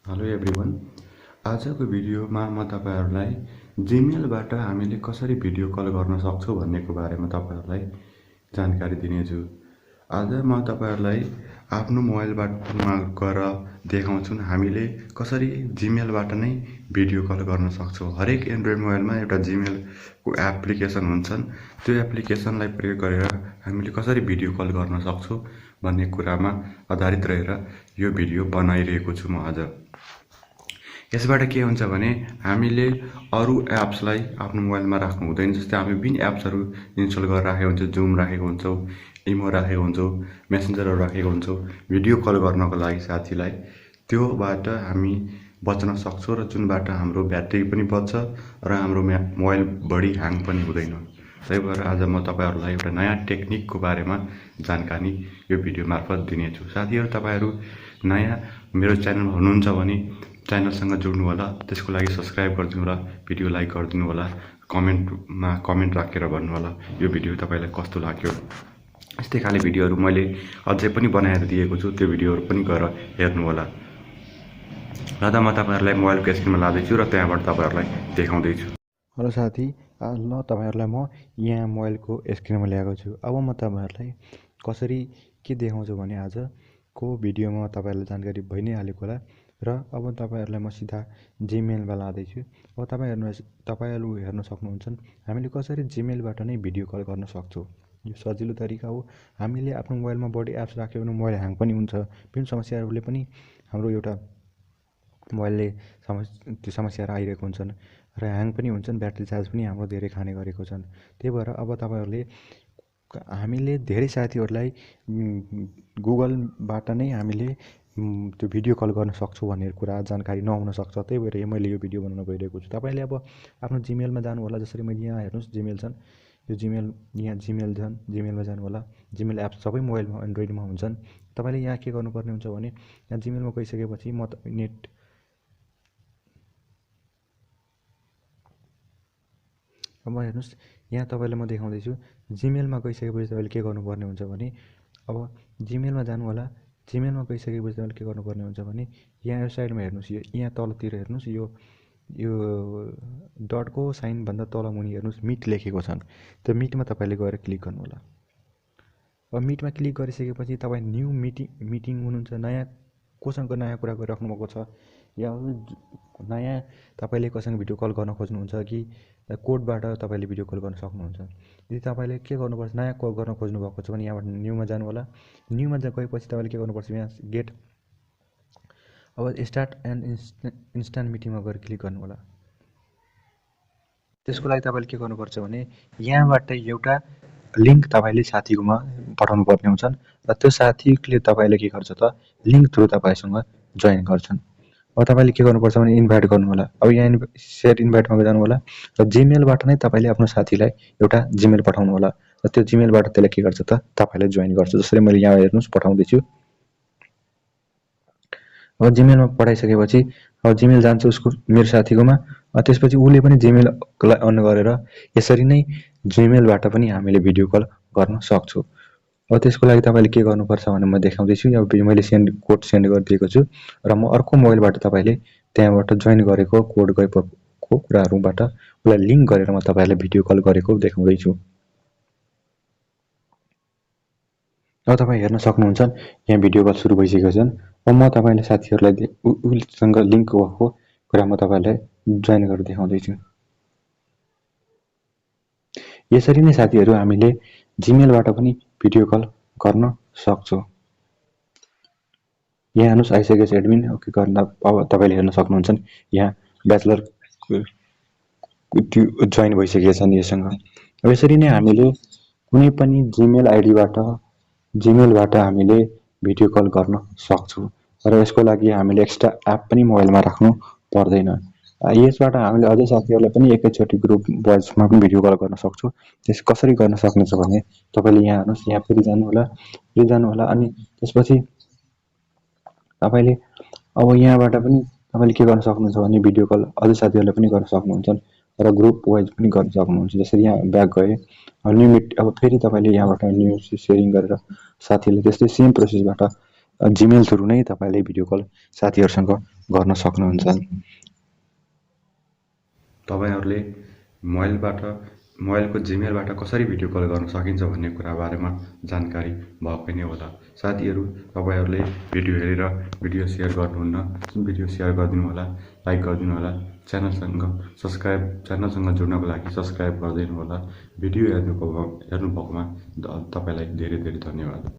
Hello everyone. आजको भिडियोमा म तपाईहरुलाई जीमेलबाट हामीले कसरी भिडियो कल गर्न सक्छौं भन्नेको बारेमा तपाईहरुलाई जानकारी दिनेछु। आज म तपाईहरुलाई आफ्नो मोबाइलमा गएर देखाउँछु हामीले कसरी जीमेलबाट नै भिडियो कल गर्न सक्छौं। हरेक एन्ड्रोइड मोबाइलमा एउटा जीमेलको एप्लिकेसन हुन्छन्। त्यो एप्लिकेसनलाई प्रयोग गरेर हामीले कसरी भिडियो कल गर्न सक्छौं भन्ने कुरामा आधारित रहेर यो भिडियो बनाइरहेको छु म आज। यसबाट के हुन्छ भने हामीले अरु एप्सलाई आफ्नो मोबाइलमा राख्नु हुँदैन। जस्तै हामी विभिन्न एप्सहरु इन्स्टल गरेर राखेको हुन्छ, जुम राखेको हुन्छौं, इमो राखेको हुन्छौं, मेसेन्जरहरु राखेको हुन्छौं भिडियो कल गर्नको लागि साथीलाई। त्योबाट हामी बच्न सक्छौं र जुनबाट हाम्रो ब्याट्री पनि बच्छ र हाम्रो मोबाइल बढी ह्याङ पनि हुँदैन। त्यही भएर आज म तपाईहरुलाई एउटा नयाँ टेक्निकको बारेमा जानकारी यो भिडियो मार्फत दिनेछु। साथीहरु, तपाईहरु नयाँ मेरो च्यानलमा हुनुहुन्छ भने च्यानलसँग जोड्नु होला, त्यसको लागि सब्स्क्राइब गरिदिनु होला, भिडियो लाइक गरिदिनु होला, कमेन्टमा कमेन्ट राखेर भन्नु होला यो भिडियो तपाईलाई कस्तो लाग्यो। यस्तै खाले भिडियोहरु मैले अझै पनि बनाएर दिएको छु, त्यो भिडियोहरु पनि गएर हेर्नु होला। र त म तपाईहरुलाई मोबाइलको स्क्रिनमा लादै छु र त्यहाँबाट तपाईहरुलाई देखाउँदै छु। हेलो साथी, ल तपाईहरुलाई म यहाँ मोबाइलको स्क्रिनमा ल्याएको छु। अब म तपाईहरुलाई कसरी के देखाउँछु भने आजको भिडियोमा तपाईहरुलाई जानकारी भइ नै हालेको होला र अब तपाईहरुलाई म सिधा जीमेलमा लादै छु। अब तपाईहरु हेर्न सक्नुहुन्छ हामीले कसरी जीमेलबाट नै भिडियो कल गर्न सक्छौं। यो सजिलो तरिका हो। हामीले आफ्नो मोबाइलमा बढी एप्स राख्यो भने मोबाइल ह्याङ पनि हुन्छ। विभिन्न समस्याहरूले पनि हाम्रो एउटा मोबाइलले समस्याहरू आइरहेको हुन्छन् र ह्याङ पनि हुन्छन्, ब्याट्री चार्ज पनि हाम्रो धेरै खाने गरेको छन्। त्यही भएर अब तपाईहरुले हामीले धेरै साथीहरुलाई गुगलबाट नै हामीले त्यो भिडियो कल गर्न सक्छौं भन्ने कुरा जानकारी नहुन सक्छ। त्यही भएर मैले यो भिडियो बनाउन गइरहेको छु। तपाईले अब आफ्नो जीमेलमा जानु होला। जसरी मैले यहाँ हेर्नुस् जीमेल छन्, यो जीमेल यहाँ जीमेल छन्, जीमेलमा जानु होला। जीमेल एप्स सबै मोबाइलमा एन्ड्रोइडमा हुन्छन्। तपाईले यहाँ के गर्नुपर्ने हुन्छ भने यहाँ जीमेलमा गइसकेपछि म नेट अब हेर्नुस् यहाँ तपाईलाई म देखाउँदैछु। जीमेलमा गइसकेपछि तपाईले के गर्नुपर्ने हुन्छ भने अब जीमेलमा जानु होला। जीमेलमा गइसकेपछि तपाईले के गर्नुपर्ने हुन्छ भने यहाँ यो साइडमा हेर्नुस्, यो यहाँ तलतिर हेर्नुस्, यो डटको साइन भन्दा तल मुनि हेर्नुस् मिट लेखेको छन्। त्यो मिटमा तपाईले गएर क्लिक गर्नु होला। अब मिटमा क्लिक गरिसकेपछि तपाई न्यू मिटिङ हुनुहुन्छ। नयाँ कोसँग नयाँ कुरा गरिराख्नु भएको छ या नयाँ तपाईले कोसँग भिडियो कल गर्न खोज्नुहुन्छ कि कोडबाट तपाईले भिडियो कल गर्न सक्नुहुन्छ। यदि तपाईले के गर्नुपर्छ, नयाँ कल गर्न खोज्नु भएको छ भने यहाँबाट न्यूमा जानु होला। न्यूमा गएपछि तपाईले के गर्नुपर्छ, यहाँ गेट अब स्टार्ट एन्ड इन्स्ट्यान्ट मिटिङमा गएर क्लिक गर्नु होला। त्यसको लागि तपाईले के गर्नुपर्छ भने यहाँबाट एउटा लिंक तपाईले साथीकोमा पठाउनु पर्ने हुन्छन् र त्यो साथीले तपाईले के गर्छ त लिंक थ्रु तपाईसँग जोइन गर्छन्। अब तपाईले के गर्नुपर्छ भने इन्भाइट गर्नु होला। अब यहाँ सेयर इन्भाइटमा जानु होला र जीमेलबाट नै तपाईले आफ्नो साथीलाई एउटा जीमेल पठाउनु होला र त्यो जीमेलबाट त्यसले के गर्छ त तपाईलाई जोइन गर्छ। जसरी मैले यहाँ हेर्नुस् पठाउँदै छु। अब जीमेलमा पठाइसकेपछि अब जीमेल जान्छ उसको मेरो साथीकोमा। त्यसपछि उले पनि जीमेललाई अन गरेर यसरी नै जीमेलबाट पनि हामीले भिडियो कल गर्न सक्छौं। अब त्यसको लागि तपाईले के गर्नुपर्छ भने म देखाउँदै छु। अब मैले कोड सेन्ड गरिदिएको छु र म अर्को मोबाइलबाट तपाईले त्यहाँबाट जोइन गरेको कोड गएको कुराहरुबाट उलाई लिंक गरेर म तपाईलाई भिडियो कल गरेको देखाउँदै छु। अब तपाई हेर्न सक्नुहुन्छ यहाँ भिडियो कल सुरु भइसकेको छ। अब म तपाईलाई साथीहरुलाई उसँग लिंक भएको कुरा म तपाईलाई जोइन गरेर देखाउँदै छु। यसरी नै साथीहरु हामीले जीमेलबाट पनि भिडियो कल गर्न सक्छौं। यहाँ हेर्नुस् आइसकेको छ एडमिन। ओके गर्न अब तपाईले हेर्न सक्नुहुन्छ यहाँ ब्याचलर जोइन भइसकेको छ नि यससँग। अब यसरी नै हामीले कुनै पनि जीमेल जीमेलबाट हामीले भिडियो कल गर्न सक्छौं र यसको लागि हामीले एक्स्ट्रा एप पनि मोबाइलमा राख्नु पर्दैन। यसबाट हामीले अझै साथीहरुलाई पनि एकैचोटी ग्रुप भोइसमा पनि भिडियो कल गर्न सक्छौं। त्यस कसरी गर्न सक्नुहुन्छ भने तपाईले यहाँ हेर्नुस्, यहाँ फेरि जानु होला अनि त्यसपछि तपाईले अब यहाँबाट पनि तपाईले के गर्न सक्नुहुन्छ भने भिडियो कल अझै साथीहरुलाई पनि गर्न सक्नुहुन्छ र ग्रुप वाइज पनि गर्न सक्नुहुन्छ। जसरी यहाँ ब्याक गए न्यू मिट अब फेरि तपाईले यहाँबाट न्यू शेयरिङ गरेर साथीहरुले त्यस्तै सेम प्रोसेसबाट जीमेल थ्रु नै तपाईले भिडियो कल साथीहरुसँग गर्न सक्नुहुन्छ। तपाईँहरूले मोबाइलको जिमेलबाट कसरी भिडियो कल गर्न सकिन्छ भन्ने कुरा बारेमा जानकारी भएकै नै होला। साथीहरू, तपाईँहरूले भिडियो हेरेर भिडियो सेयर गर्नुहुन्न, भिडियो सेयर गरिदिनु होला, लाइक गरिदिनु होला, च्यानलसँग जोड्नको लागि सब्सक्राइब गरिदिनु होला। भिडियो हेर्नुभएकोमा तपाईँलाई धेरै धेरै धन्यवाद।